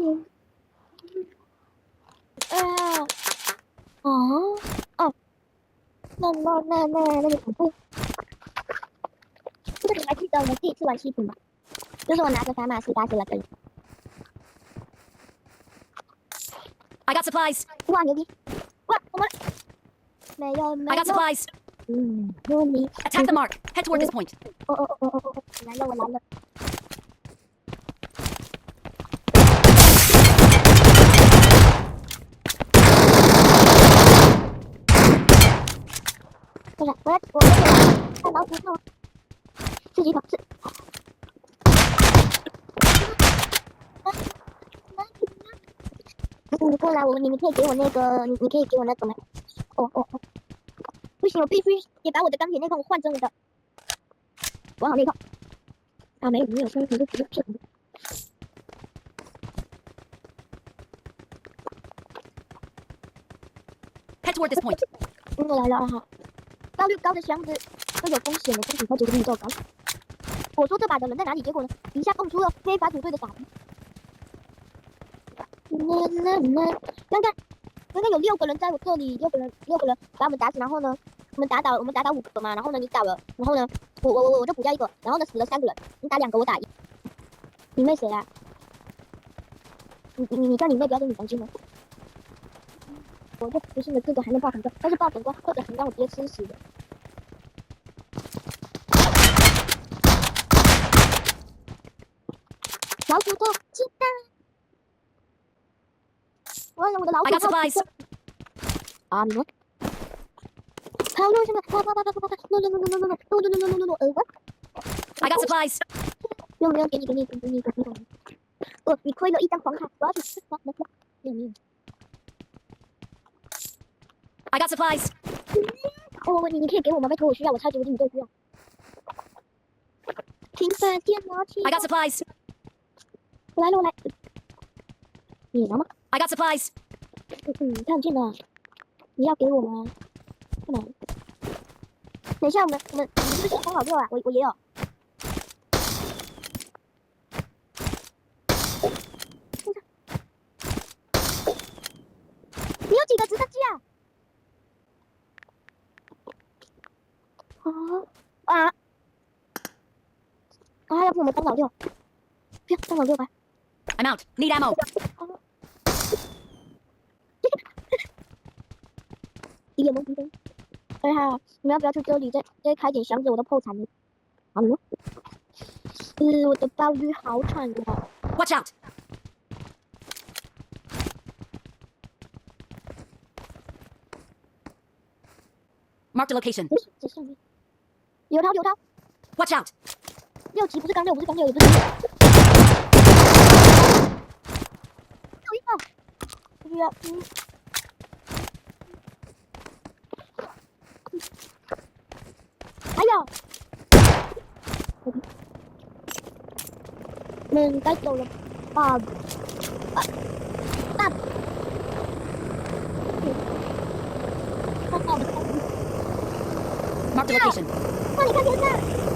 哦哦，那个恐怖。这个你还记得我们第一次玩西服吗？就是我拿着法玛斯打死了个人。I got supplies. 哇，牛逼！哇，我们没有没 I 有。 got supplies. 牛逼！ Attack the mark. Head toward this point. 哦，来了，我来了。我看老鼠头，自己跑自。你过来，你可以给我那个，你可以给我那个吗？哦，不行，我必须得把我的钢铁那块我换成我的。玩好那套。啊，没有，分就直接骗你。Head toward this point. 我来了哈。高的箱子都有风险的，风险超级比你高。我说这把的人在哪里？结果呢？一下蹦出了非法组队的傻逼。刚刚有6个人在我这里，6个人把我们打死，然后呢，我们打倒5个嘛，然后呢你倒了，然后呢我就补掉1个，然后呢死了3个人，你打2个我打1。你妹谁啊？你叫你妹不要跟你黄金了。我就不信的这个还能爆成功，但是爆成功或者能让我直接吃死的。老鼠头鸡蛋。完了，我的老鼠 I got supplies. 啊，你们跑路什么？跑！No！ I got supplies. 不用，给你。你亏了1张黄卡，我要去吃黄。没有。I got supplies. 你可以给我吗？拜托，我需要，我超级无敌需要。平板电脑器。I got supplies. 我来。你拿吗？ I got supplies. 太很近了，你要给我吗？干嘛？等一下，我们是不是刚好6啊？我也有。你有几个直升机啊？要不我们当老6？不要当老6吧。I'm out. Need ammo. 一脸懵逼的。哎呀，你们要不要去这里再开点箱子？我都破产了。好了。我的鲍鱼好惨啊。 Watch out. Mark the location. 在上面。有他。 Watch out. 6级不是刚6，不是刚6，也不是。有一个。还有。们该走了吧？Mark the location. 哇，你看天上。